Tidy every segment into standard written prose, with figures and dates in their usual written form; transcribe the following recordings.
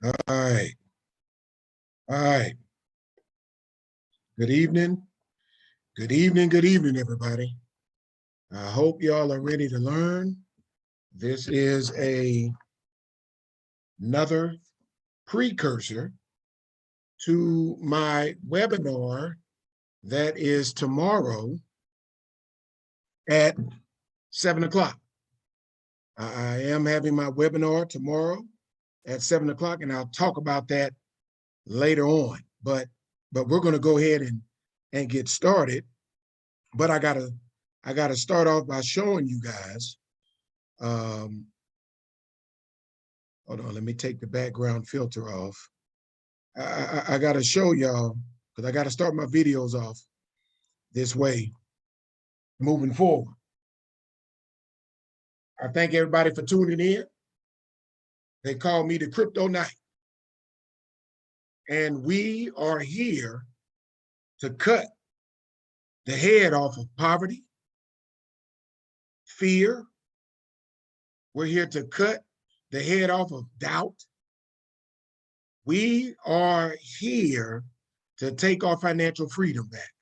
All right. All right. Good evening. Good evening. Good evening, everybody. I hope y'all are ready to learn. This is another precursor to my webinar that is tomorrow at 7 o'clock. I am having my webinar tomorrow at 7 o'clock, and I'll talk about that later on. But we're going to go ahead and get started. But I gotta start off by showing you guys. Hold on, let me take the background filter off. I gotta show y'all, because I gotta start my videos off this way moving forward. I thank everybody for tuning in. They call me the Crypto Knight. And we are here to cut the head off of poverty, fear. We're here to cut the head off of doubt. We are here to take our financial freedom back.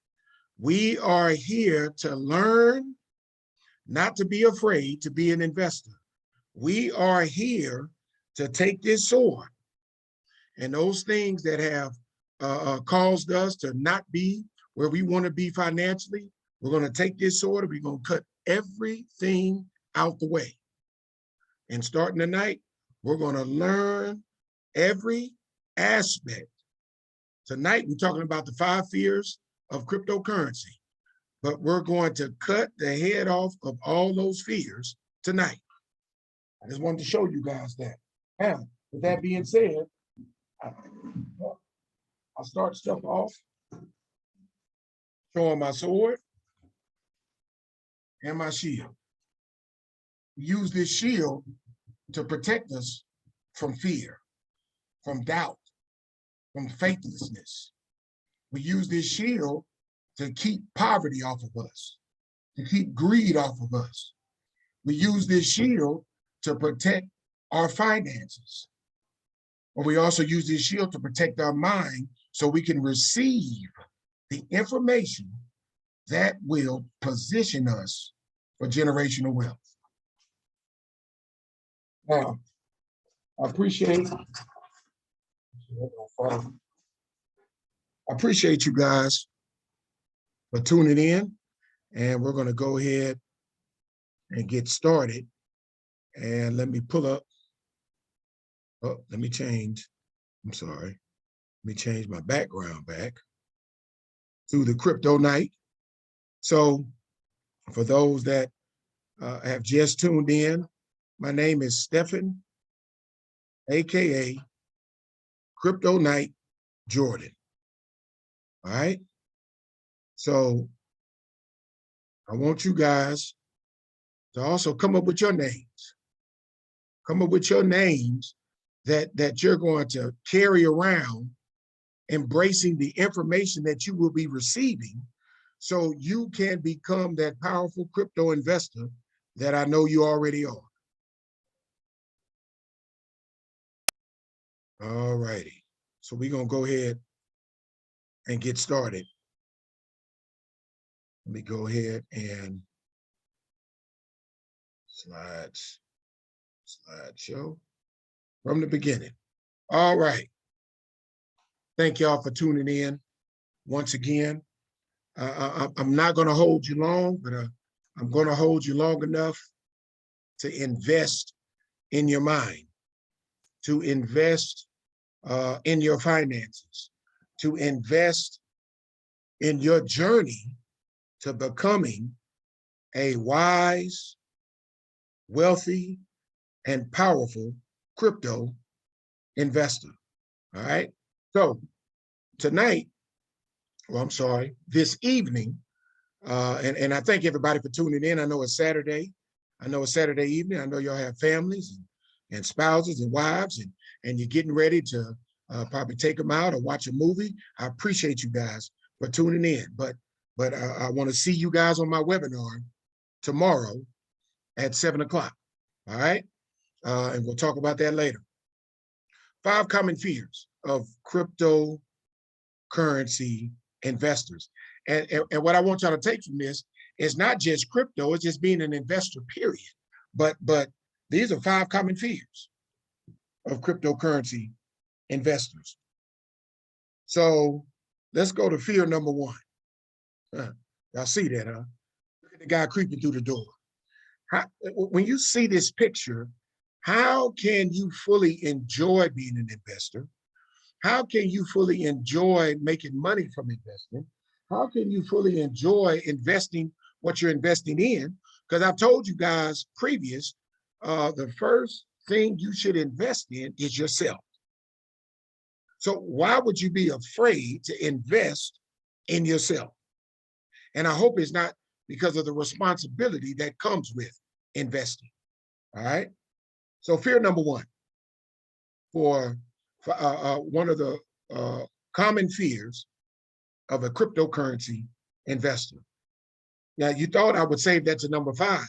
We are here to learn not to be afraid to be an investor. We are here to take this sword and those things that have caused us to not be where we want to be financially. We're going to take this sword and we're going to cut everything out the way. And starting tonight, we're going to learn every aspect. Tonight, we're talking about the 5 fears of cryptocurrency, but we're going to cut the head off of all those fears tonight. I just wanted to show you guys that. Now, with that being said, I'll start stuff off showing my sword and my shield. We use this shield to protect us from fear, from doubt, from faithlessness. We use this shield to keep poverty off of us, to keep greed off of us. We use this shield to protect our finances. But we also use this shield to protect our mind so we can receive the information that will position us for generational wealth. Now, I appreciate you guys for tuning in, and we're going to go ahead and get started. And let me pull up. Oh, let me change. I'm sorry. Let me change my background back to the Crypto Knight. So for those that have just tuned in, my name is Stephen, AKA Crypto Knight Jordan. All right. So I want you guys to also come up with your names. Come up with your names that you're going to carry around, embracing the information that you will be receiving so you can become that powerful crypto investor that I know you already are. All righty. So we're going to go ahead and get started. Let me go ahead and slideshow from the beginning. All right. Thank y'all for tuning in once again. I'm not going to hold you long, but I'm going to hold you long enough to invest in your mind, to invest in your finances, to invest in your journey to becoming a wise, wealthy, and powerful crypto investor. All right. So tonight, well, I'm sorry, this evening, and I thank everybody for tuning in. I know it's Saturday. I know it's Saturday evening. I know y'all have families and spouses and wives, and you're getting ready to probably take them out or watch a movie. I appreciate you guys for tuning in. But I want to see you guys on my webinar tomorrow at 7 o'clock. All right. And we'll talk about that later. 5 common fears of cryptocurrency investors. And what I want y'all to take from this is not just crypto, it's just being an investor, period. But these are 5 common fears of cryptocurrency investors. So let's go to fear number 1. Y'all see that, huh? Look at the guy creeping through the door. When you see this picture, how can you fully enjoy being an investor? How can you fully enjoy making money from investing? How can you fully enjoy investing what you're investing in? Because I've told you guys previous, the first thing you should invest in is yourself. So why would you be afraid to invest in yourself? And I hope it's not because of the responsibility that comes with investing. All right. So fear number 1 for one of the common fears of a cryptocurrency investor. Now, you thought I would save that to number 5,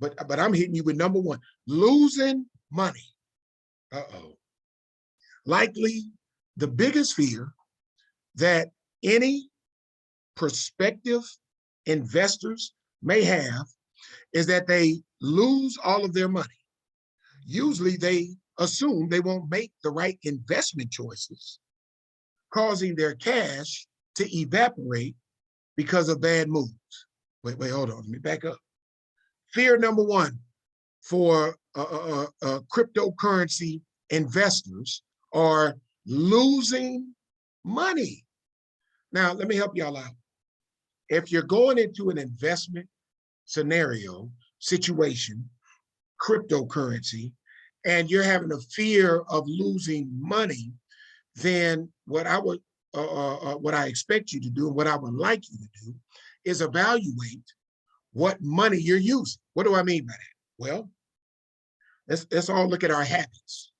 but I'm hitting you with number 1, losing money. Likely the biggest fear that any prospective investors may have is that they lose all of their money. Usually they assume they won't make the right investment choices, causing their cash to evaporate because of bad moves. Wait, hold on, let me back up. Fear number 1 for cryptocurrency investors are losing money. Now, let me help y'all out. If you're going into an investment scenario, situation, cryptocurrency, and you're having a fear of losing money, then what I expect you to do and what I would like you to do is evaluate what money you're using. What do I mean by that? Well, let's all look at our habits.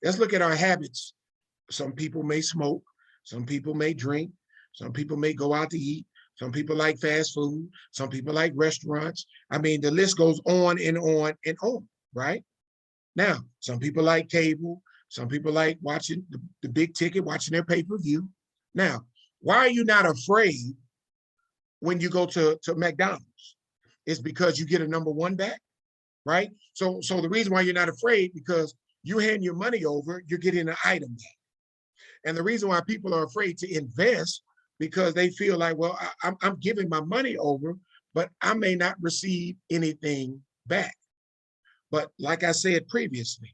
Let's look at our habits. Some people may smoke, some people may drink, some people may go out to eat, some people like fast food, some people like restaurants. I mean, the list goes on and on and on, right? Now, some people like cable, some people like watching the big ticket, watching their pay-per-view. Now, why are you not afraid when you go to McDonald's? It's because you get a number 1 back, right? So the reason why you're not afraid, because you hand your money over, you're getting an item back. And the reason why people are afraid to invest, because they feel like, well, I'm giving my money over, but I may not receive anything back. But like I said previously,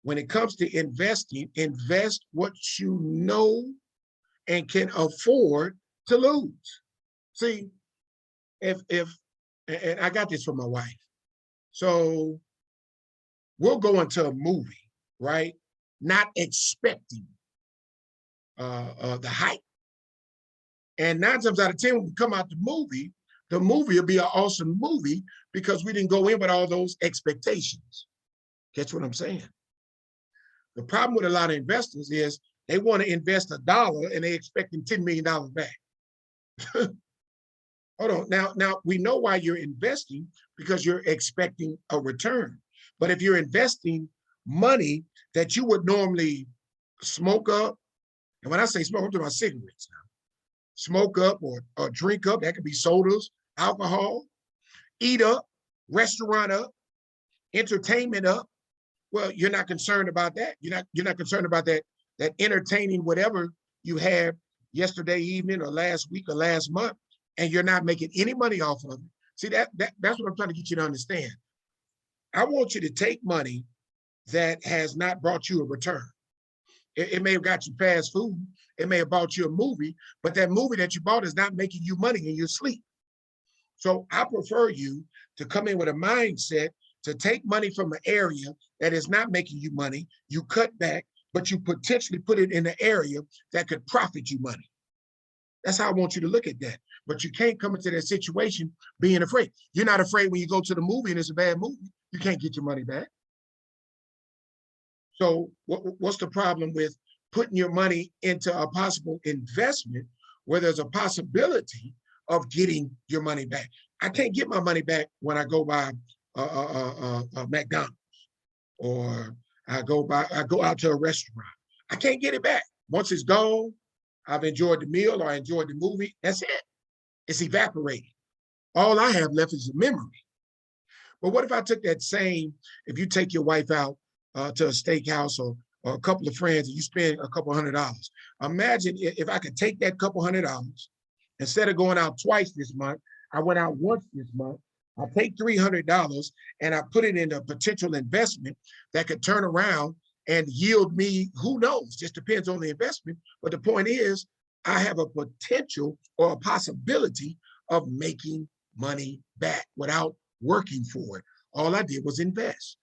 when it comes to investing, invest what you know and can afford to lose. See, and I got this from my wife. So we'll go into a movie, right? Not expecting the hype. And 9 times out of 10, when we come out the movie will be an awesome movie because we didn't go in with all those expectations. Catch what I'm saying? The problem with a lot of investors is they want to invest $1 and they're expecting $10 million back. Hold on. Now we know why you're investing, because you're expecting a return. But if you're investing money that you would normally smoke up, and when I say smoke, I'm talking about cigarettes now. Smoke up or drink up, that could be sodas, alcohol, eat up, restaurant up, entertainment up. Well, you're not concerned about that. You're not concerned about that entertaining whatever you had yesterday evening or last week or last month, and you're not making any money off of it. See, that's what I'm trying to get you to understand. I want you to take money that has not brought you a return. It may have got you fast food. It may have bought you a movie, but that movie that you bought is not making you money in your sleep. So I prefer you to come in with a mindset to take money from an area that is not making you money. You cut back, but you potentially put it in an area that could profit you money. That's how I want you to look at that. But you can't come into that situation being afraid. You're not afraid when you go to the movie and it's a bad movie. You can't get your money back. So what's the problem with putting your money into a possible investment where there's a possibility of getting your money back? I can't get my money back when I go by McDonald's, or I go out to a restaurant. I can't get it back. Once it's gone, I've enjoyed the meal or I enjoyed the movie. That's it. It's evaporated. All I have left is a memory. But what if I took that same, if you take your wife out to a steakhouse or a couple of friends and you spend a couple $100. Imagine if I could take that couple $100, instead of going out twice this month, I went out once this month. I take $300 and I put it in a potential investment that could turn around and yield me, who knows, just depends on the investment. But the point is, I have a potential or a possibility of making money back without working for it. All I did was invest.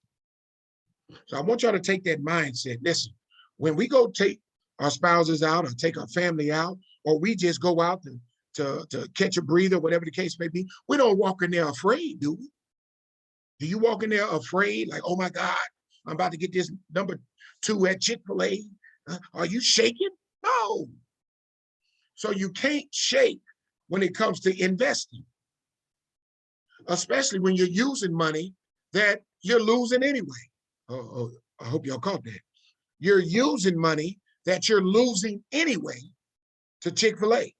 So I want y'all to take that mindset. Listen, when we go take our spouses out or take our family out, or we just go out to catch a breather, whatever the case may be, we don't walk in there afraid, do we? Do you walk in there afraid, like, oh my God, I'm about to get this #2 at Chick-fil-A? Are you shaking? No. So you can't shake when it comes to investing, especially when you're using money that you're losing anyway. Oh, I hope y'all caught that. You're using money that you're losing anyway to Chick-fil-A,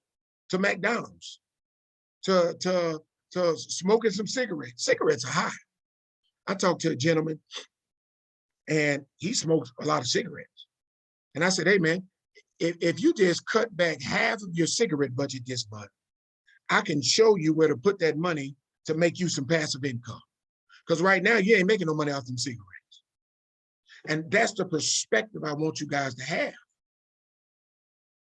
to McDonald's, to smoking some cigarettes. Cigarettes are high. I talked to a gentleman and he smokes a lot of cigarettes. And I said, hey man, if you just cut back half of your cigarette budget this month, I can show you where to put that money to make you some passive income. Because right now you ain't making no money off them cigarettes. And that's the perspective I want you guys to have.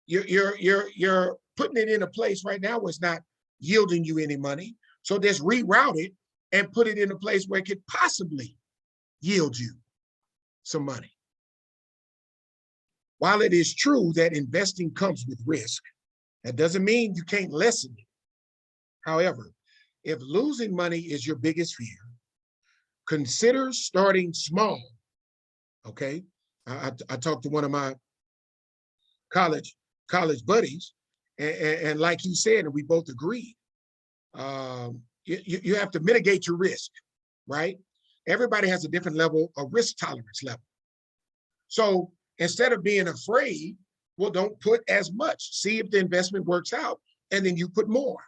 You're putting it in a place right now where it's not yielding you any money. So just reroute it and put it in a place where it could possibly yield you some money. While it is true that investing comes with risk, that doesn't mean you can't lessen it. However, if losing money is your biggest fear, consider starting small. Okay, I talked to one of my college buddies, and like he said, and we both agreed, you have to mitigate your risk, right? Everybody has a different level of risk tolerance level. So instead of being afraid, well, don't put as much. See if the investment works out, and then you put more.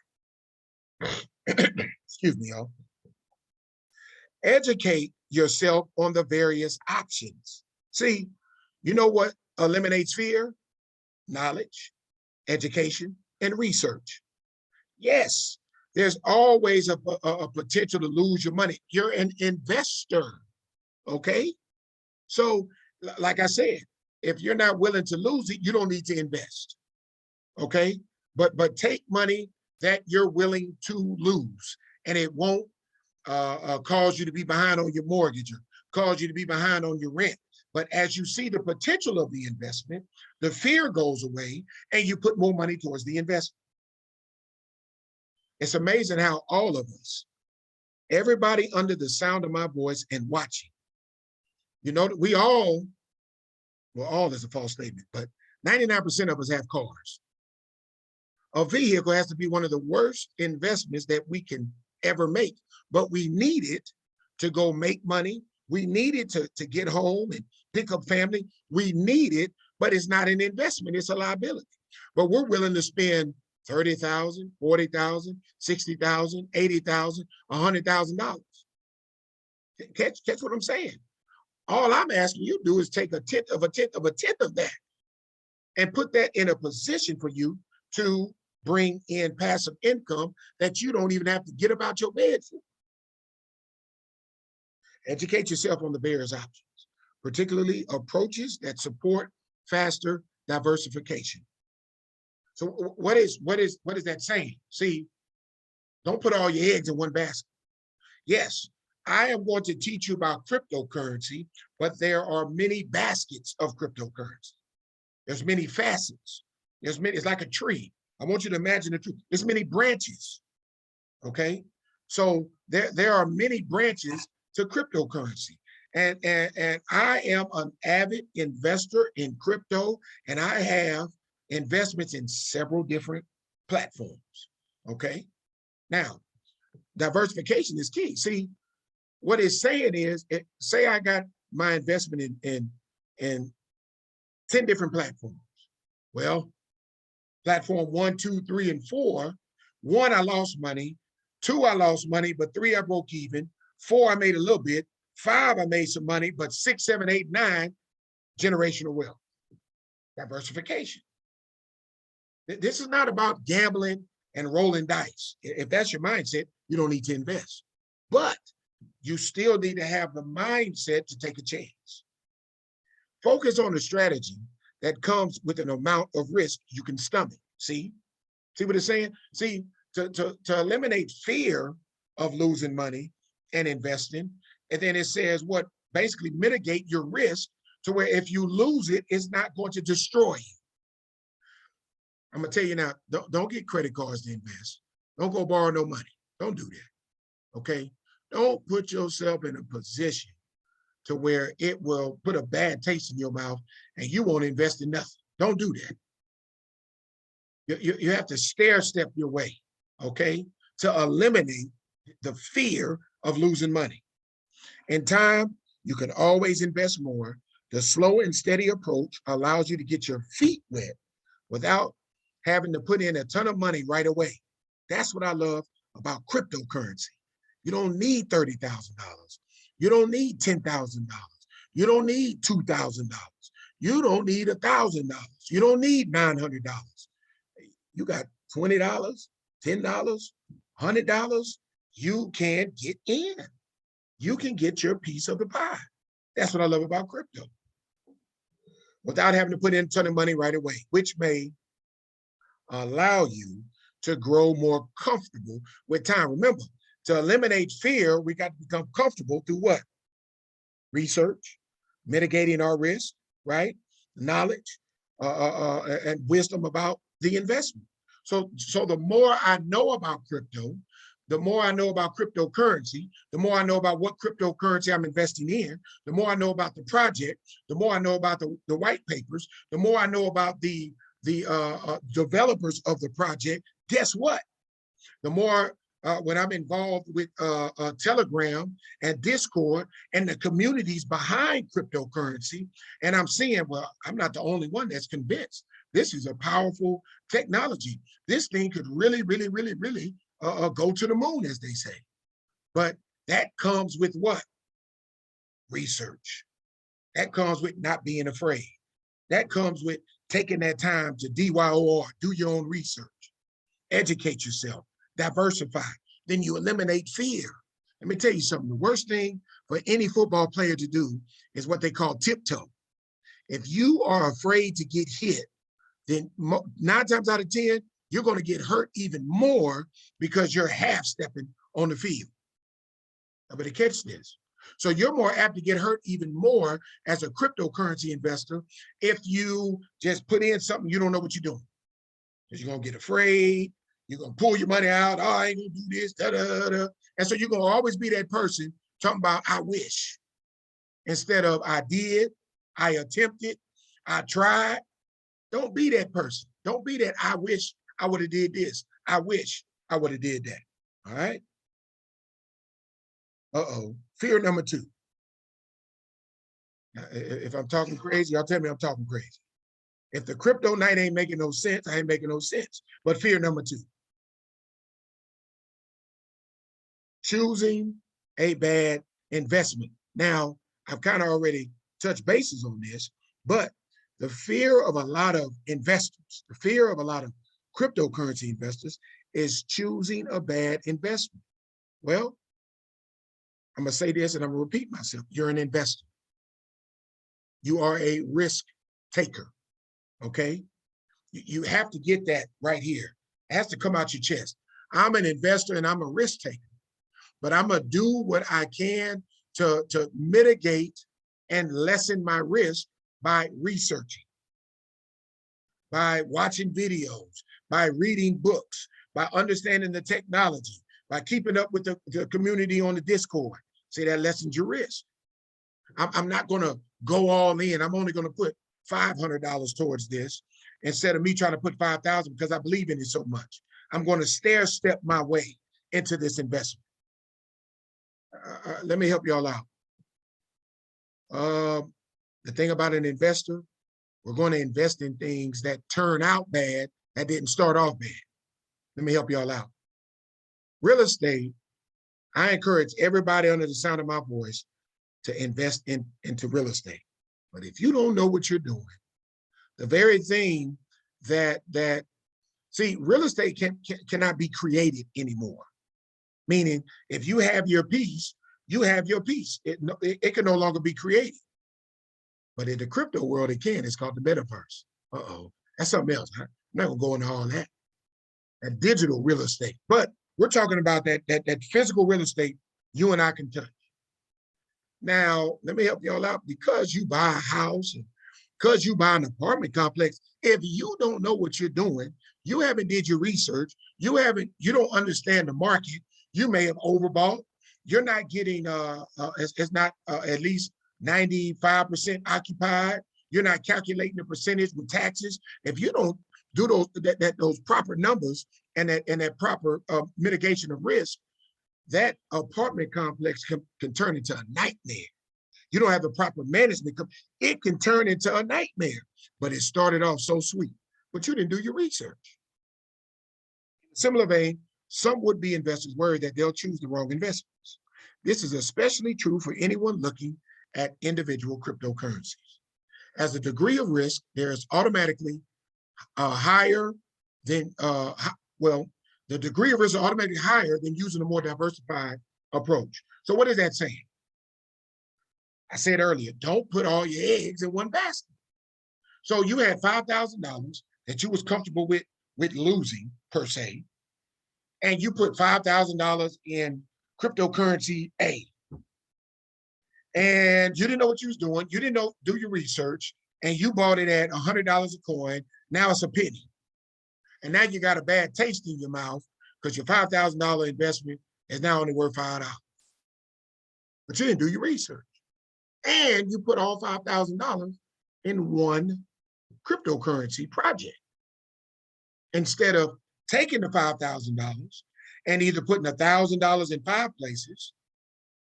Excuse me, y'all. Educate yourself on the various options. See, you know what eliminates fear? Knowledge, education, and research. Yes, there's always a potential to lose your money. You're an investor, okay? So, like I said, if you're not willing to lose it, you don't need to invest, okay? But take money that you're willing to lose, and it won't cause you to be behind on your mortgage or cause you to be behind on your rent. But as you see the potential of the investment, the fear goes away and you put more money towards the investment. It's amazing how all of us, everybody under the sound of my voice and watching, you know, we all, well, all is a false statement, but 99% of us have cars. A vehicle has to be one of the worst investments that we can ever make, but we need it to go make money. We need it to get home and pick up family. We need it, but it's not an investment, it's a liability. But we're willing to spend $30,000, $40,000, $60,000, $80,000, $100,000. Catch what I'm saying? All I'm asking you to do is take a tenth of that and put that in a position for you to bring in passive income that you don't even have to get up out your bed for. Educate yourself on the various options, particularly approaches that support faster diversification. So what is that saying? See, don't put all your eggs in one basket. Yes, I am going to teach you about cryptocurrency, but there are many baskets of cryptocurrency. There's many facets. It's like a tree. I want you to imagine a tree. There's many branches, okay? So there are many branches to cryptocurrency. And I am an avid investor in crypto, and I have investments in several different platforms, okay? Now, diversification is key. See, what it's saying is, say I got my investment in 10 different platforms. Well, platform 1, 2, 3, and 4, 1, I lost money. 2, I lost money, but 3, I broke even. 4, I made a little bit. 5, I made some money, but 6, 7, 8, 9, generational wealth. Diversification. This is not about gambling and rolling dice. If that's your mindset, you don't need to invest. But you still need to have the mindset to take a chance. Focus on the strategy that comes with an amount of risk you can stomach. See what it's saying? See, to eliminate fear of losing money and investing, and then it says what basically mitigate your risk to where if you lose it, it's not going to destroy you. I'm gonna tell you now, don't get credit cards to invest. Don't go borrow no money. Don't do that, okay? Don't put yourself in a position to where it will put a bad taste in your mouth and you won't invest in nothing. Don't do that. You have to stair step your way, okay, to eliminate the fear of losing money. In time, you can always invest more. The slow and steady approach allows you to get your feet wet without having to put in a ton of money right away. That's what I love about cryptocurrency. You don't need $30,000. You don't need $10,000. You don't need $2,000. You don't need $1,000. You don't need $900. You got $20, $10, $100. You can get in. You can get your piece of the pie. That's what I love about crypto. Without having to put in a ton of money right away, which may allow you to grow more comfortable with time. Remember, to eliminate fear, we got to become comfortable through what? Research, mitigating our risk, right? Knowledge and wisdom about the investment. So the more I know about crypto, the more I know about cryptocurrency, the more I know about what cryptocurrency I'm investing in, the more I know about the project, the more I know about the white papers, the more I know about the developers of the project. Guess what? The more when I'm involved with Telegram and Discord and the communities behind cryptocurrency, and I'm seeing, well, I'm not the only one that's convinced. This is a powerful technology. This thing could really, really, really, really go to the moon, as they say. But that comes with what? Research. That comes with not being afraid. That comes with taking that time to DYOR, do your own research, educate yourself, diversify. Then you eliminate fear. Let me tell you something. The worst thing for any football player to do is what they call tiptoe. If you are afraid to get hit, then 9 times out of 10, you're going to get hurt even more because you're half stepping on the field. I better catch this. So you're more apt to get hurt even more as a cryptocurrency investor if you just put in something you don't know what you're doing. Because you're going to get afraid. You're going to pull your money out. Oh, I ain't going to do this. Da, da, da. And so you're going to always be that person talking about, I wish. Instead of I did, I attempted, I tried. Don't be that person. Don't be that I wish I would have did this. I wish I would have did that. All right? Uh-oh. Fear number 2. Now, if I'm talking crazy, y'all tell me I'm talking crazy. If the crypto night ain't making no sense, I ain't making no sense. But fear number 2. Choosing a bad investment. Now, I've kind of already touched bases on this, but the fear of a lot of investors, the fear of a lot of cryptocurrency investors is choosing a bad investment. Well, I'm going to say this and I'm going to repeat myself. You're an investor. You are a risk taker, okay? You have to get that right here. It has to come out your chest. I'm an investor and I'm a risk taker, but I'm going to do what I can to mitigate and lessen my risk by researching, by watching videos, by reading books, by understanding the technology, by keeping up with the community on the Discord. See, that lessens your risk. I'm not going to go all in. I'm only going to put $500 towards this instead of me trying to put $5,000 because I believe in it so much. I'm going to stair step my way into this investment. Let me help y'all out. The thing about an investor, we're going to invest in things that turn out bad, that didn't start off bad. Let me help y'all out. Real estate, I encourage everybody under the sound of my voice to invest into real estate. But if you don't know what you're doing, the very thing that see, real estate cannot be created anymore. Meaning, if you have your piece, you have your piece. It can no longer be created. But in the crypto world, it can. It's called the metaverse. That's something else. I'm not gonna go into all that. That digital real estate. But we're talking about that physical real estate you and I can touch. Now, let me help y'all out. Because you buy a house, and because you buy an apartment complex, if you don't know what you're doing, you haven't did your research, you don't understand the market, you may have overbought, you're not getting, it's not at least 95% occupied, you're not calculating the percentage with taxes. If you don't do those proper numbers and that proper mitigation of risk, that apartment complex can turn into a nightmare. You don't have the proper management, it can turn into a nightmare. But it started off so sweet, but you didn't do your research. In a similar vein, some would-be investors worry that they'll choose the wrong investments. This is especially true for anyone looking at individual cryptocurrencies. As the degree of risk, there is automatically higher than, the degree of risk is automatically higher than using a more diversified approach. So what is that saying? I said earlier, don't put all your eggs in one basket. So you had $5,000 that you was comfortable with losing per se, and you put $5,000 in cryptocurrency A. And you didn't know what you was doing. You didn't do your research, and you bought it at $100 a coin. Now it's a penny. And now you got a bad taste in your mouth because your $5,000 investment is now only worth $5. But you didn't do your research. And you put all $5,000 in one cryptocurrency project. Instead of taking the $5,000 and either putting $1,000 in 5 places,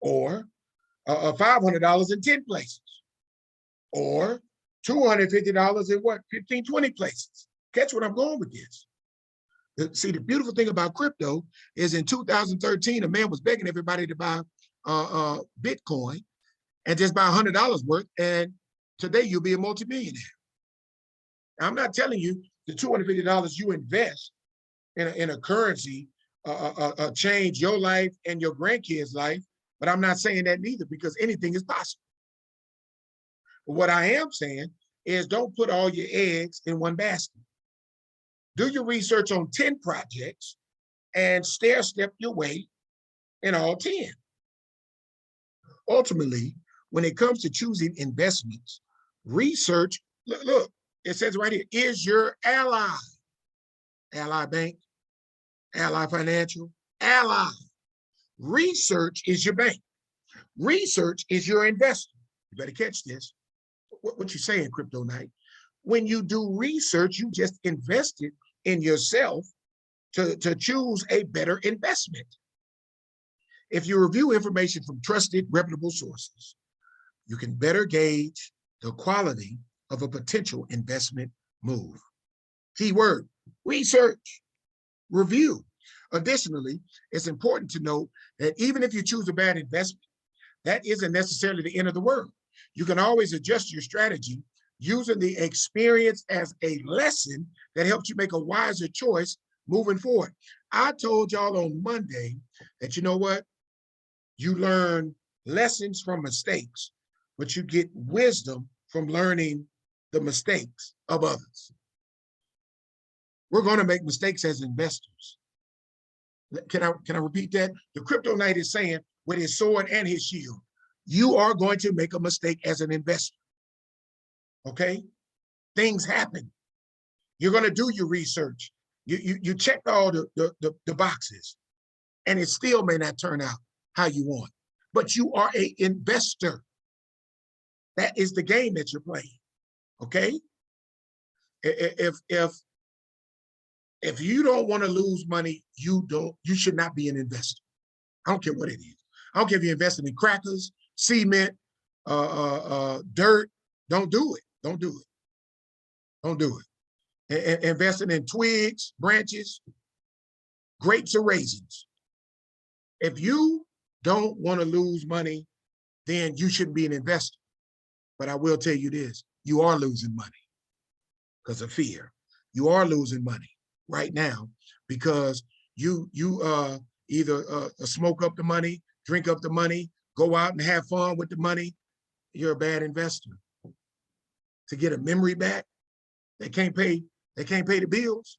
or $500 in 10 places, or $250 in 15, 20 places. Catch what I'm going with this. See, the beautiful thing about crypto is in 2013, a man was begging everybody to buy Bitcoin and just buy $100 worth, and today you'll be a multimillionaire. I'm not telling you the $250 you invest in a currency change your life and your grandkids' life, but I'm not saying that neither, because anything is possible. But what I am saying is don't put all your eggs in one basket. Do your research on 10 projects and stair-step your way in all 10. Ultimately, when it comes to choosing investments, research, look, it says right here, is your ally. Ally Bank, Ally Financial, Ally. Research is your bank. Research is your investor. You better catch this. What you saying, Crypto Night? When you do research, you just invested in yourself to choose a better investment. If you review information from trusted, reputable sources, you can better gauge the quality of a potential investment move. Keyword, research, review. Additionally, it's important to note that even if you choose a bad investment, that isn't necessarily the end of the world. You can always adjust your strategy using the experience as a lesson that helps you make a wiser choice moving forward. I told y'all on Monday that, you know what? You learn lessons from mistakes, but you get wisdom from learning the mistakes of others. We're going to make mistakes as investors. Can I repeat that? The Crypto Knight is saying with his sword and his shield, you are going to make a mistake as an investor. Okay? Things happen. You're going to do your research. You check all the boxes, and it still may not turn out how you want. But you are an investor. That is the game that you're playing. Okay? If you don't want to lose money, you should not be an investor. I don't care what it is. I don't care if you're investing in crackers, cement, dirt, don't do it. Don't do it. Don't do it. Investing in twigs, branches, grapes or raisins. If you don't want to lose money, then you shouldn't be an investor. But I will tell you this, you are losing money because of fear. You are losing money right now because you either smoke up the money, drink up the money, go out and have fun with the money. You're a bad investor. To get a memory back, they can't pay the bills.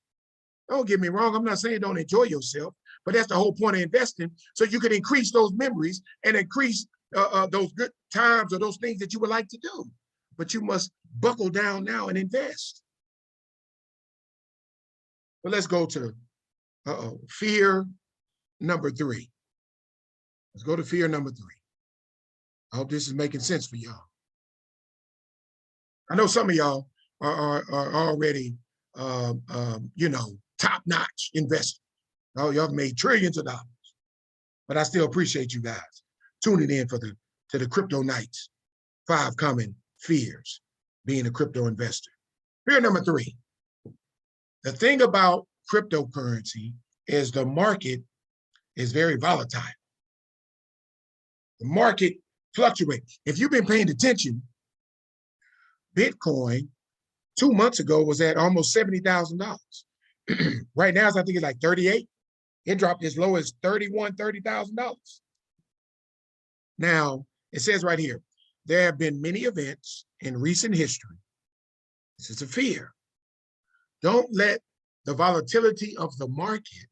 Don't get me wrong, I'm not saying don't enjoy yourself, but that's the whole point of investing, so you can increase those memories and increase those good times or those things that you would like to do. But you must buckle down now and invest. But let's go to fear number 3. Let's go to fear number 3. I hope this is making sense for y'all. I know some of y'all are already, top-notch investors. Oh, y'all made trillions of dollars. But I still appreciate you guys tuning in to the Crypto Nights. 5 common fears being a crypto investor. Fear number 3. The thing about cryptocurrency is the market is very volatile. The market fluctuates. If you've been paying attention, Bitcoin 2 months ago was at almost $70,000. Right now, I think it's like 38. It dropped as low as $30,000. Now, it says right here, there have been many events in recent history. This is a fear. Don't let the volatility of the market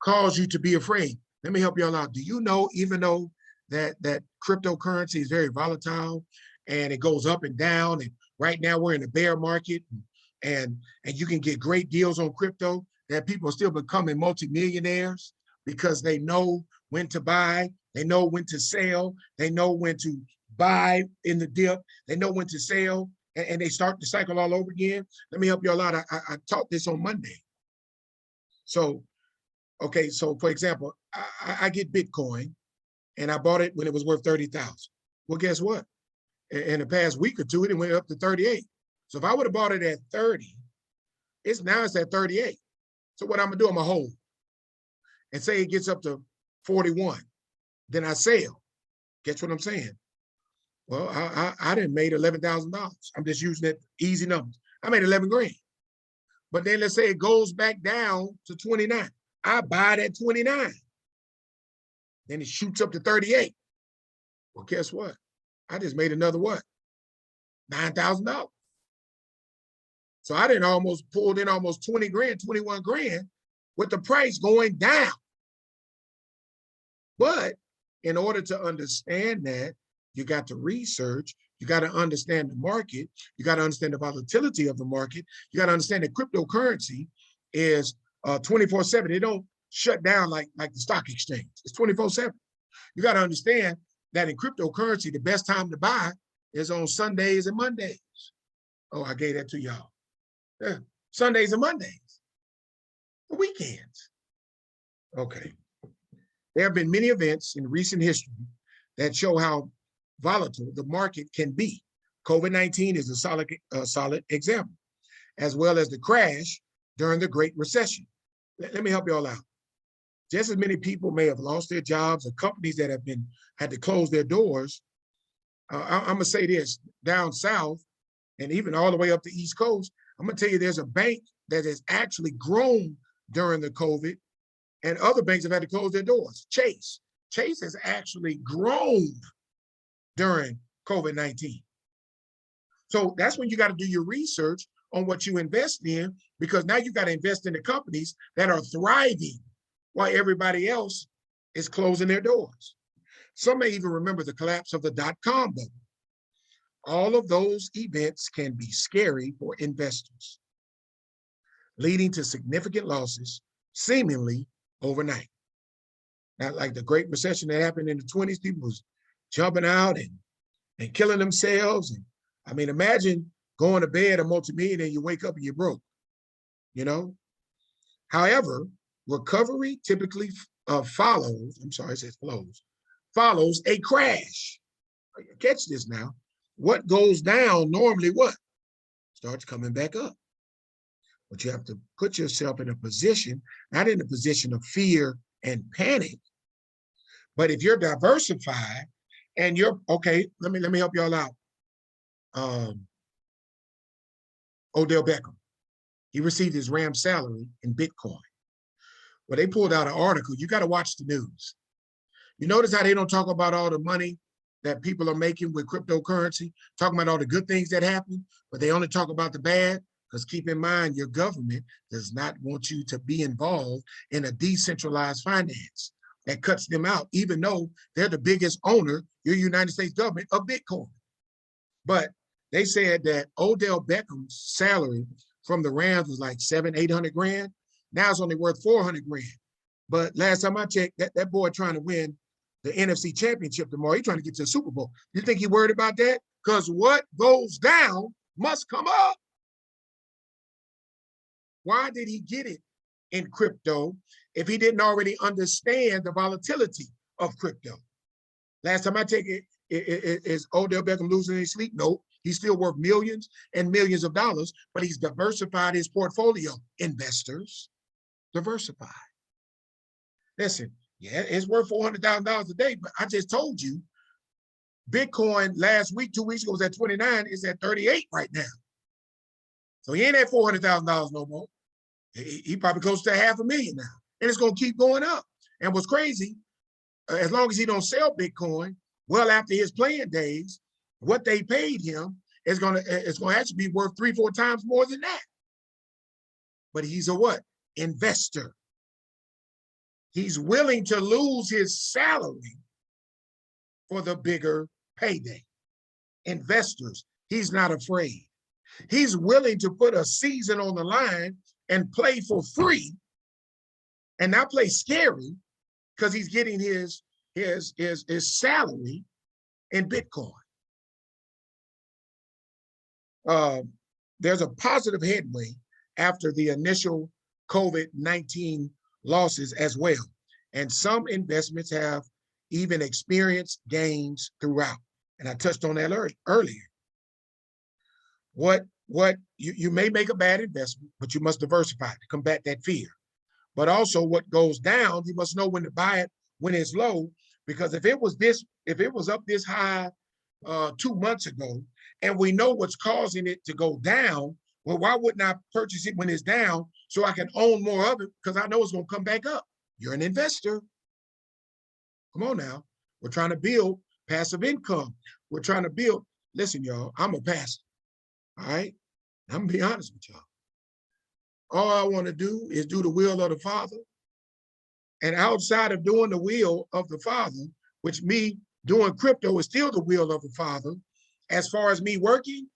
cause you to be afraid. Let me help y'all out. Do you know, even though that cryptocurrency is very volatile and it goes up and down, and right now we're in a bear market, and you can get great deals on crypto, that people are still becoming multimillionaires because they know when to buy, they know when to sell, they know when to buy in the dip, they know when to sell, and they start the cycle all over again. Let me help you all out. I taught this on Monday. So, okay, so for example, I get Bitcoin and I bought it when it was worth 30,000. Well, guess what? In the past week or two, it went up to 38. So if I would have bought it at 30, now it's at 38. So what I'm gonna do, I'm gonna hold and say it gets up to 41. Then I sell. Guess what I'm saying? Well, I didn't made $11,000. I'm just using it easy numbers. I made 11 grand. But then let's say it goes back down to 29. I buy it at 29. Then it shoots up to 38. Well, guess what? I just made another what? $9,000. So I didn't almost pulled in almost 20 grand, 21 grand with the price going down. But in order to understand that, you got to research, you got to understand the market, you got to understand the volatility of the market, you got to understand that cryptocurrency is 24/7. It don't shut down like the stock exchange. It's 24/7. You got to understand that in cryptocurrency, the best time to buy is on Sundays and Mondays. Oh, I gave that to y'all. Yeah. Sundays and Mondays, the weekends. Okay. There have been many events in recent history that show how volatile the market can be. COVID-19 is a solid example, as well as the crash during the Great Recession. Let me help you all out. Just as many people may have lost their jobs or companies that have had to close their doors, I'm gonna say this, down south and even all the way up the East Coast, I'm gonna tell you there's a bank that has actually grown during the COVID, and other banks have had to close their doors. Chase has actually grown during COVID-19. So that's when you got to do your research on what you invest in, because now you got to invest in the companies that are thriving while everybody else is closing their doors. Some may even remember the collapse of the dot-com bubble. All of those events can be scary for investors, leading to significant losses seemingly overnight. Not like the Great Recession that happened in the 20s, people was jumping out and killing themselves. And I mean, imagine going to bed a multimillionaire, you wake up and you're broke, you know? However, recovery typically follows a crash. Catch this now. What goes down normally what? Starts coming back up. But you have to put yourself in a position, not in a position of fear and panic, but if you're diversified and you're, okay, let me help y'all out. Odell Beckham, he received his Ram salary in Bitcoin. Well, they pulled out an article. You got to watch the news. You notice how they don't talk about all the money that people are making with cryptocurrency, talking about all the good things that happen, but they only talk about the bad, because keep in mind, your government does not want you to be involved in a decentralized finance that cuts them out, even though they're the biggest owner, your United States government, of Bitcoin. But they said that Odell Beckham's salary from the Rams was like 700-800 grand. Now it's only worth 400 grand. But last time I checked, that boy trying to win the NFC Championship tomorrow. He's trying to get to the Super Bowl. You think he worried about that? Because what goes down must come up. Why did he get it in crypto if he didn't already understand the volatility of crypto? Last time I checked, is Odell Beckham losing his sleep? No, he's still worth millions and millions of dollars, but he's diversified his portfolio. Investors, diversify. Listen, yeah, it's worth $400,000 a day, but I just told you, Bitcoin last week, 2 weeks ago, was at 29, it's at 38 right now. So he ain't at $400,000 no more. He probably close to $500,000 now, and it's gonna keep going up. And what's crazy, as long as he don't sell Bitcoin, well after his playing days, what they paid him is gonna actually be worth 3-4 times more than that. But he's a what? Investor. He's willing to lose his salary for the bigger payday. Investors, he's not afraid. He's willing to put a season on the line and play for free and not play scary because he's getting his salary in Bitcoin. There's a positive headway after the initial COVID-19 losses as well. And some investments have even experienced gains throughout. And I touched on that earlier. You may make a bad investment, but you must diversify to combat that fear. But also what goes down, you must know when to buy it when it's low, because if it was up this high 2 months ago, and we know what's causing it to go down, well, why wouldn't I purchase it when it's down so I can own more of it? Because I know it's going to come back up. You're an investor. Come on now. We're trying to build passive income. We're trying to build, listen, y'all, I'm a pastor. All right? I'm going to be honest with y'all. All I want to do is do the will of the Father. And outside of doing the will of the Father, which me doing crypto is still the will of the Father, as far as me working,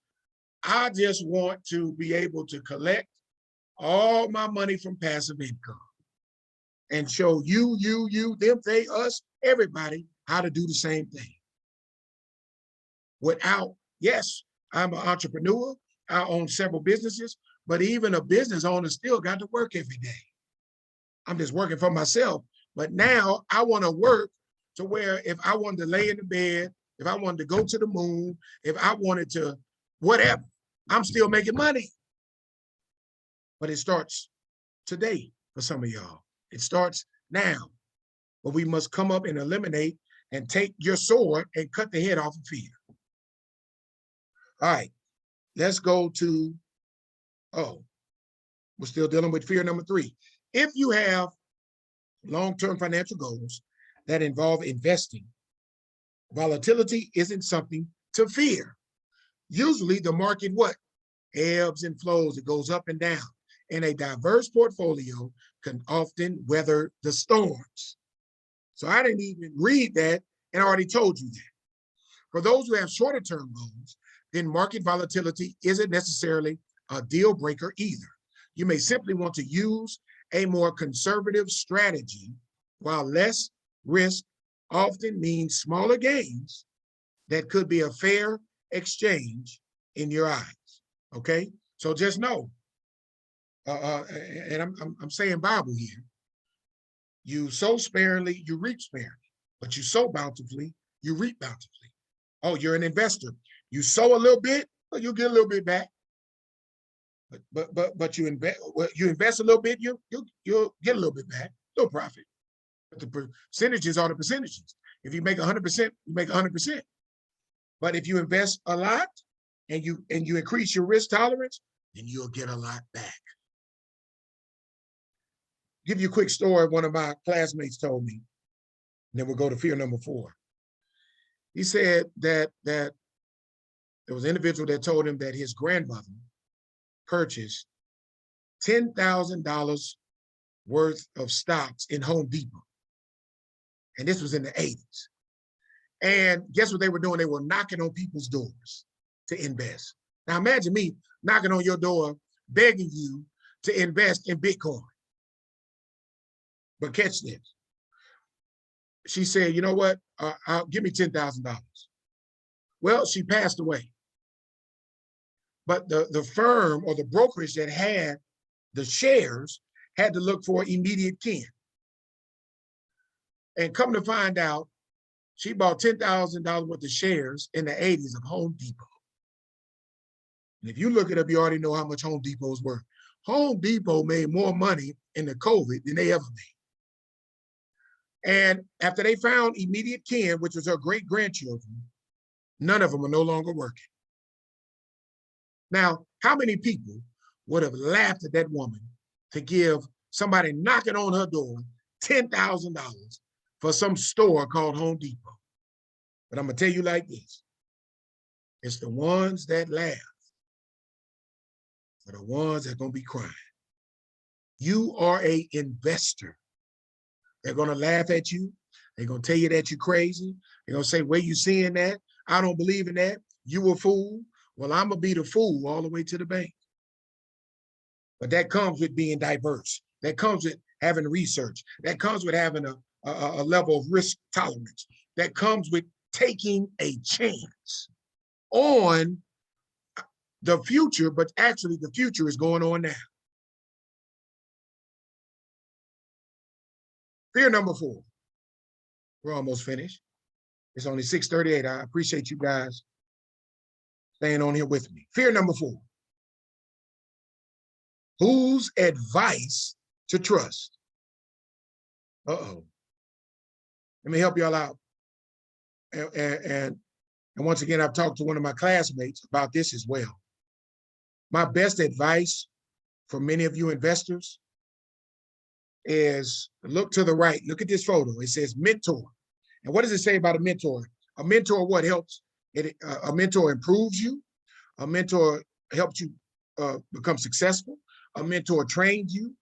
I just want to be able to collect all my money from passive income and show you, them, they, us, everybody how to do the same thing. Without, yes, I'm an entrepreneur. I own several businesses, but even a business owner still got to work every day. I'm just working for myself. But now I want to work to where if I wanted to lay in the bed, if I wanted to go to the moon, if I wanted to whatever, I'm still making money. But it starts today for some of y'all. It starts now. But we must come up and eliminate and take your sword and cut the head off of fear. All right, let's go to, we're still dealing with fear number 3. If you have long-term financial goals that involve investing, volatility isn't something to fear. Usually the market ebbs and flows, it goes up and down. And a diverse portfolio can often weather the storms. So I didn't even read that and I already told you that. For those who have shorter term goals, then market volatility isn't necessarily a deal breaker either. You may simply want to use a more conservative strategy, while less risk often means smaller gains that could be a fair exchange in your eyes. Okay, so just know, and I'm saying Bible here, you sow sparingly, you reap sparingly, but you sow bountifully, you reap bountifully. Oh, you're an investor. You sow a little bit, well, you'll get a little bit back. But you invest a little bit, you'll get a little bit back, little profit. But the percentages are the percentages. If you make 100%, you make 100%. But if you invest a lot and you increase your risk tolerance, then you'll get a lot back. Give you a quick story one of my classmates told me, and then we'll go to fear number 4. He said that there was an individual that told him that his grandmother purchased $10,000 worth of stocks in Home Depot. And this was in the 80s. And guess what they were doing? They were knocking on people's doors to invest. Now imagine me knocking on your door, begging you to invest in Bitcoin. But catch this. She said, you know what? Give me $10,000. Well, she passed away. But the firm or the brokerage that had the shares had to look for immediate kin. And come to find out, she bought $10,000 worth of shares in the 80s of Home Depot. And if you look it up, you already know how much Home Depot's worth. Home Depot made more money in the COVID than they ever made. And after they found immediate kin, which was her great-grandchildren, none of them are no longer working. Now, how many people would have laughed at that woman to give somebody knocking on her door $10,000 for some store called Home Depot? But I'm gonna tell you like this. It's the ones that laugh are the ones that are gonna be crying. You are an investor. They're gonna laugh at you. They're gonna tell you that you're crazy. They're gonna say, where you seeing that? I don't believe in that. You a fool. Well, I'm gonna be the fool all the way to the bank. But that comes with being diverse. That comes with having research. That comes with having a level of risk tolerance. That comes with taking a chance on the future, but actually the future is going on now. Fear number 4. We're almost finished. It's only 6:38. I appreciate you guys staying on here with me. Fear number 4. Whose advice to trust? Uh-oh. Let me help y'all out. And once again, I've talked to one of my classmates about this as well. My best advice for many of you investors is look to the right. Look at this photo. It says mentor. And what does it say about a mentor? A mentor, what helps? A mentor improves you. A mentor helps you become successful. A mentor trains you.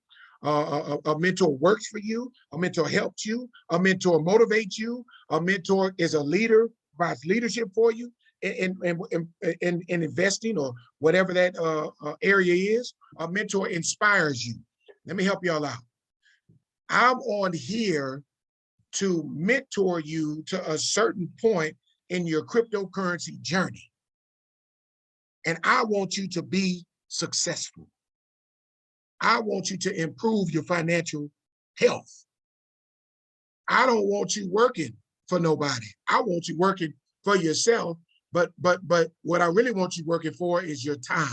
A mentor works for you. A mentor helps you. A mentor motivates you. A mentor is a leader, provides leadership for you in investing or whatever that area is. A mentor inspires you. Let me help y'all out. I'm on here to mentor you to a certain point in your cryptocurrency journey. And I want you to be successful. I want you to improve your financial health. I don't want you working for nobody. I want you working for yourself. But what I really want you working for is your time.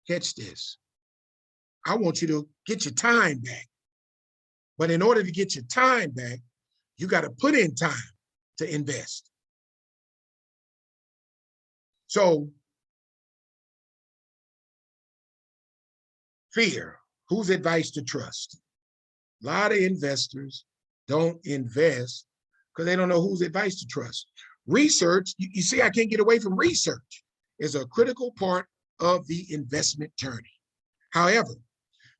Catch this. I want you to get your time back. But in order to get your time back, you got to put in time to invest. So, fear, whose advice to trust? A lot of investors don't invest because they don't know whose advice to trust. Research, you see, I can't get away from research, is a critical part of the investment journey. However,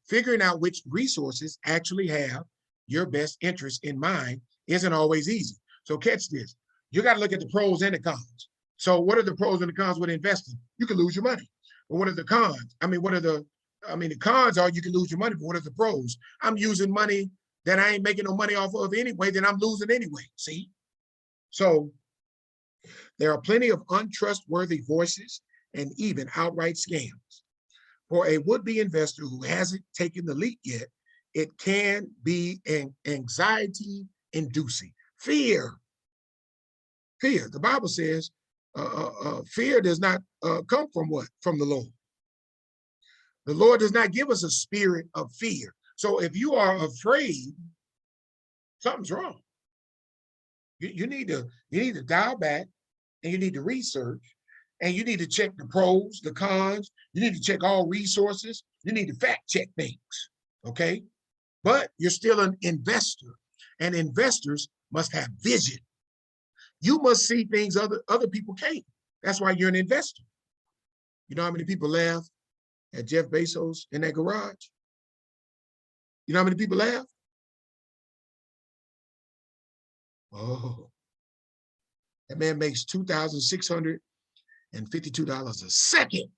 figuring out which resources actually have your best interest in mind isn't always easy. So catch this. You got to look at the pros and the cons. So what are the pros and the cons with investing? You can lose your money. But what are the cons? The cons are you can lose your money, but what are the pros? I'm using money that I ain't making no money off of anyway, then I'm losing anyway, see? So there are plenty of untrustworthy voices and even outright scams. For a would-be investor who hasn't taken the leap yet, it can be an anxiety-inducing. Fear Fear. The Bible says fear does not come from what? From the Lord. The Lord does not give us a spirit of fear. So if you are afraid, something's wrong. You need to dial back, and you need to research, and you need to check the pros, the cons. You need to check all resources. You need to fact check things. Okay. But you're still an investor, and investors must have vision. You must see things other people can't. That's why you're an investor. You know how many people laugh at Jeff Bezos in that garage? You know how many people laugh? Oh, that man makes $2,652 a second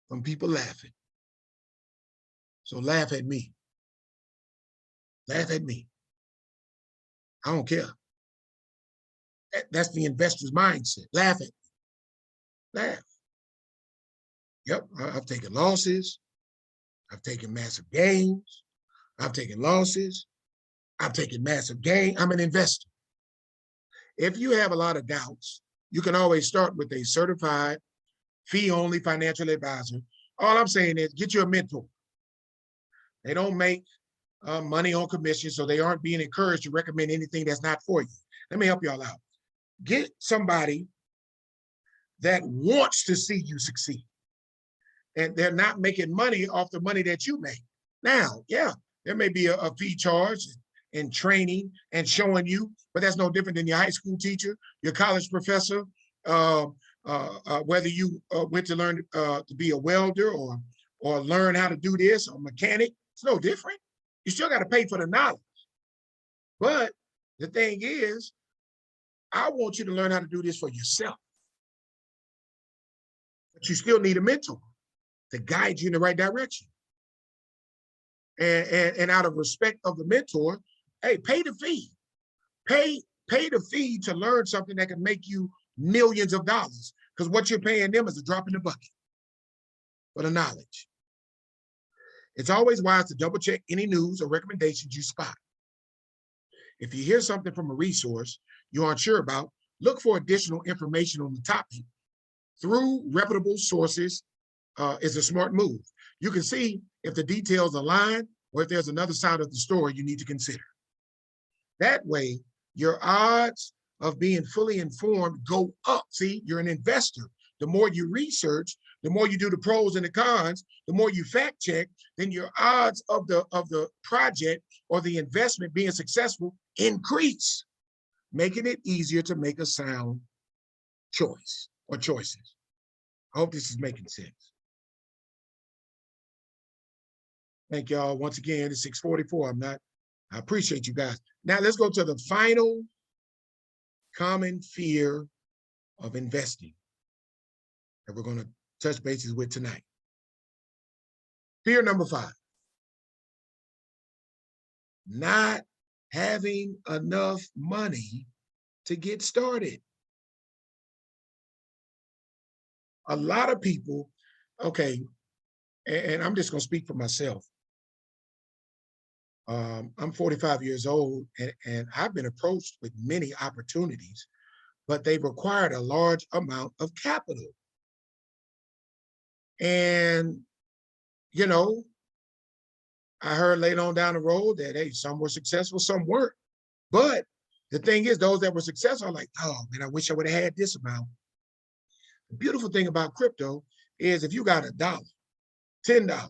from people laughing. So laugh at me. Laugh at me. I don't care. That's the investor's mindset. Laugh at me. Laugh. Yep, I've taken losses. I've taken massive gains. I've taken losses. I've taken massive gain. I'm an investor. If you have a lot of doubts, you can always start with a certified fee-only financial advisor. All I'm saying is get you a mentor. They don't make money on commission, so they aren't being encouraged to recommend anything that's not for you. Let me help y'all out. Get somebody that wants to see you succeed, and they're not making money off the money that you make. Now, yeah, there may be a fee charge and training and showing you, but that's no different than your high school teacher, your college professor, whether you went to learn to be a welder or learn how to do this or mechanic. It's no different. You still got to pay for the knowledge. But the thing is, I want you to learn how to do this for yourself. But you still need a mentor to guide you in the right direction. And out of respect of the mentor, hey, pay the fee. Pay the fee to learn something that can make you millions of dollars, because what you're paying them is a drop in the bucket for the knowledge. It's always wise to double check any news or recommendations you spot. If you hear something from a resource you aren't sure about, look for additional information on the topic through reputable sources. Is a smart move. You can see if the details align or if there's another side of the story you need to consider. That way, your odds of being fully informed go up. See, you're an investor. The more you research, the more you do the pros and the cons, the more you fact check, then your odds of the project or the investment being successful increase, making it easier to make a sound choice or choices. I hope this is making sense. Thank y'all once again. It's 6:44. I appreciate you guys. Now let's go to the final common fear of investing that we're going to touch bases with tonight. Fear number 5, not having enough money to get started. A lot of people, okay, and I'm just going to speak for myself. I'm 45 years old, and I've been approached with many opportunities, but they've required a large amount of capital. And, you know, I heard later on down the road that, hey, some were successful, some weren't. But the thing is, those that were successful are like, oh, man, I wish I would have had this amount. The beautiful thing about crypto is if you got $1, $10,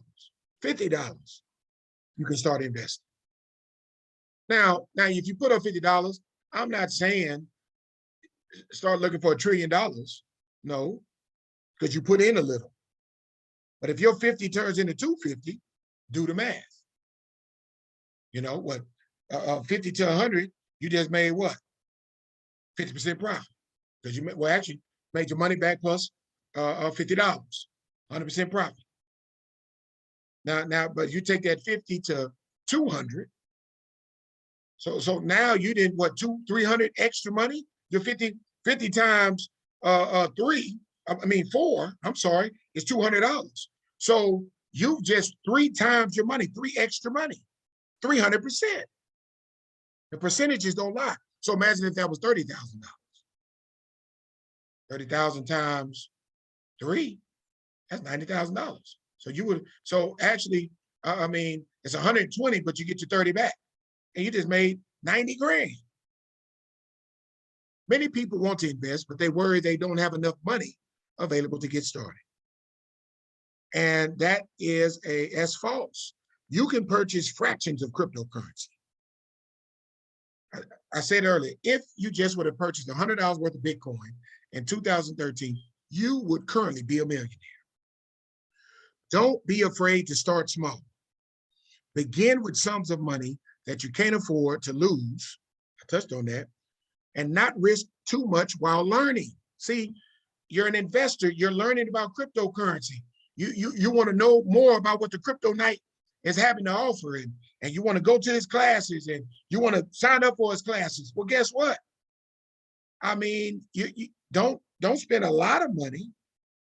$50, you can start investing. Now, if you put up $50, I'm not saying start looking for $1 trillion. No, because you put in a little. But if your 50 turns into 250, do the math. You know what? 50 to 100, you just made what? 50% profit. Because you actually made your money back plus $50, 100% profit. Now, but you take that 50 to 200. So now you did what, 300 extra money? Your 50 times 4, I'm sorry, is $200. So you've just 3 times your money, 3 extra money, 300%. The percentages don't lie. So imagine if that was $30,000. 30,000 times 3, that's $90,000. So you would, so actually, I mean, it's 120, but you get your 30 back. And you just made 90 grand. Many people want to invest, but they worry they don't have enough money available to get started. And that's false. You can purchase fractions of cryptocurrency. I said earlier, if you just would have purchased $100 worth of Bitcoin in 2013, you would currently be a millionaire. Don't be afraid to start small. Begin with sums of money that you can't afford to lose. I touched on that. And not risk too much while learning. See, you're an investor, you're learning about cryptocurrency. You want to know more about what the Crypto Night is having to offer, and you want to go to his classes, and you want to sign up for his classes. Well, guess what? I mean, you don't spend a lot of money,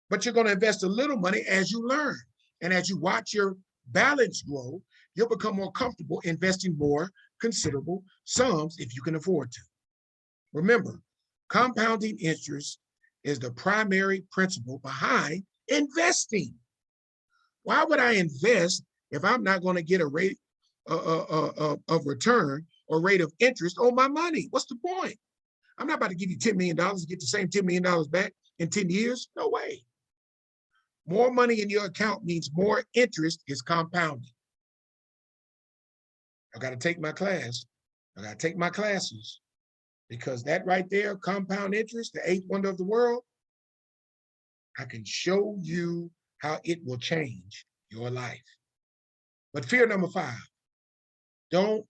but you're going to invest a little money as you learn. And as you watch your balance grow, you'll become more comfortable investing more considerable sums if you can afford to. Remember, compounding interest is the primary principle behind investing. Why would I invest if I'm not going to get a rate of return or rate of interest on my money? What's the point? I'm not about to give you $10 million to get the same $10 million back in 10 years. No way. More money in your account means more interest is compounding. I got to take my class. I got to take my classes, because that right there, compound interest, the eighth wonder of the world, I can show you how it will change your life. But fear number 5, don't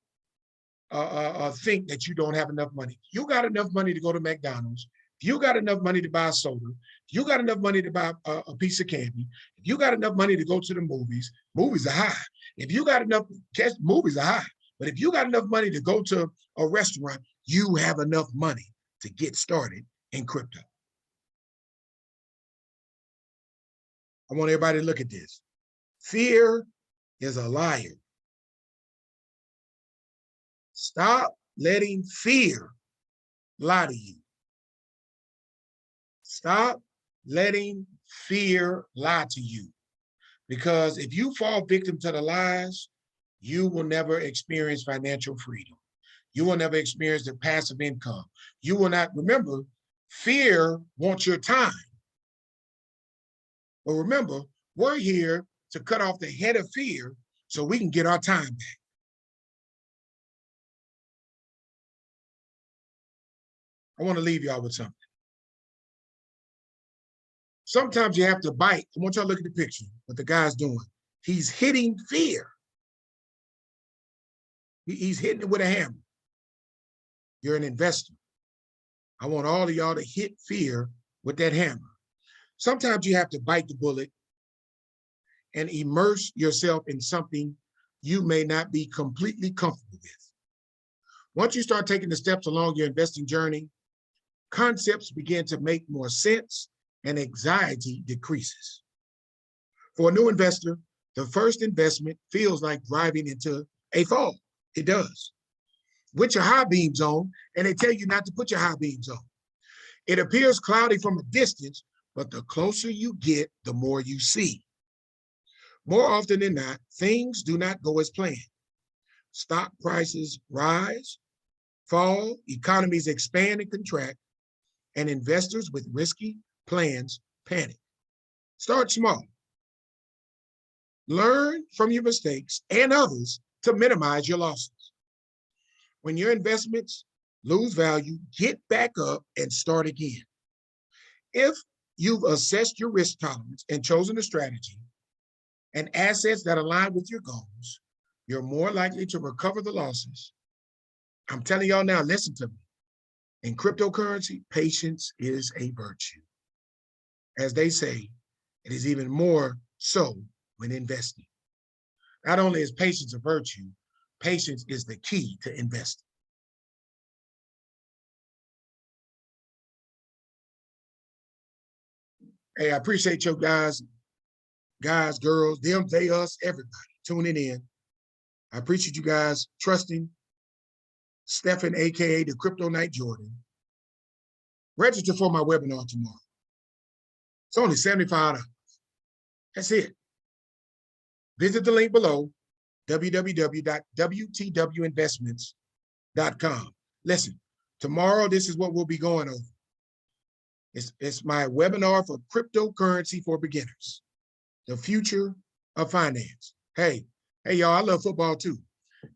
think that you don't have enough money. You got enough money to go to McDonald's. If you got enough money to buy soda, if you got enough money to buy a piece of candy, if you got enough money to go to the movies, movies are high. If you got enough, movies are high. But if you got enough money to go to a restaurant, you have enough money to get started in crypto. I want everybody to look at this. Fear is a liar. Stop letting fear lie to you. Stop letting fear lie to you. Because if you fall victim to the lies, you will never experience financial freedom. You will never experience the passive income. You will not, remember, fear wants your time. But remember, we're here to cut off the head of fear so we can get our time back. I want to leave y'all with something. Sometimes you have to bite. I want y'all to look at the picture, what the guy's doing. He's hitting fear. He's hitting it with a hammer. You're an investor. I want all of y'all to hit fear with that hammer. Sometimes you have to bite the bullet and immerse yourself in something you may not be completely comfortable with. Once you start taking the steps along your investing journey, concepts begin to make more sense and anxiety decreases. For a new investor, the first investment feels like driving into a fog. It does. With your high beams on, and they tell you not to put your high beams on. It appears cloudy from a distance, but the closer you get, the more you see. More often than not, things do not go as planned. Stock prices rise, fall, economies expand and contract, and investors with risky plans panic. Start small. Learn from your mistakes and others to minimize your losses. When your investments lose value, get back up and start again. If you've assessed your risk tolerance and chosen a strategy and assets that align with your goals, you're more likely to recover the losses. I'm telling y'all now, listen to me. In cryptocurrency, patience is a virtue. As they say, it is even more so when investing. Not only is patience a virtue, patience is the key to investing. Hey, I appreciate you guys, girls, them, they, us, everybody tuning in. I appreciate you guys trusting Stephen, AKA the Crypto Night Jordan. register for my webinar tomorrow. It's only $75. That's it. Visit the link below, www.wtwinvestments.com. Listen, tomorrow, this is what we'll be going over. It's my webinar for cryptocurrency for beginners, the future of finance. Hey, y'all, I love football too.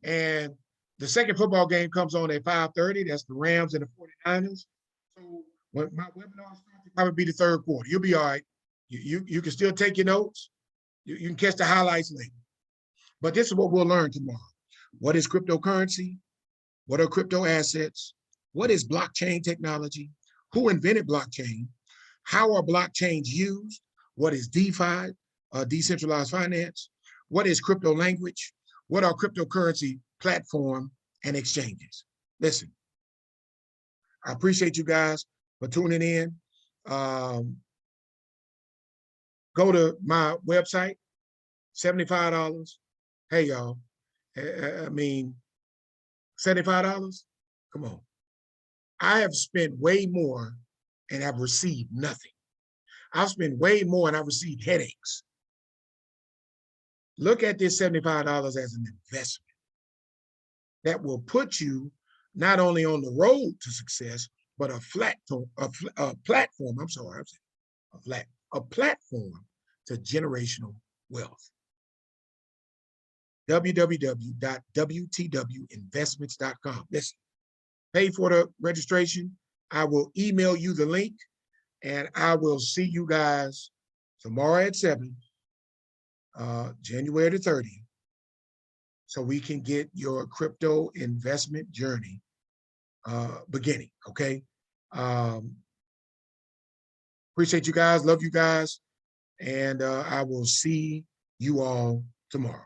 And the second football game comes on at 5:30. That's the Rams and the 49ers. So when my webinar starts, it'll probably be the third quarter. You'll be all right. You can still take your notes. You can catch the highlights later. But this is what we'll learn tomorrow. What is cryptocurrency? What are crypto assets? What is blockchain technology? Who invented blockchain? How are blockchains used? What is DeFi, decentralized finance? What is crypto language? What are cryptocurrency platform and exchanges? Listen, I appreciate you guys for tuning in. Go to my website, $75. Hey, y'all, I mean, $75? Come on. I have spent way more and have received nothing. I've spent way more and I've received headaches. Look at this $75 as an investment that will put you not only on the road to success, but a platform to generational wealth. www.wtwinvestments.com. Listen, pay for the registration. I will email you the link, and I will see you guys tomorrow at 7, January the 30th, so we can get your crypto investment journey beginning, okay? Appreciate you guys, love you guys, and I will see you all tomorrow.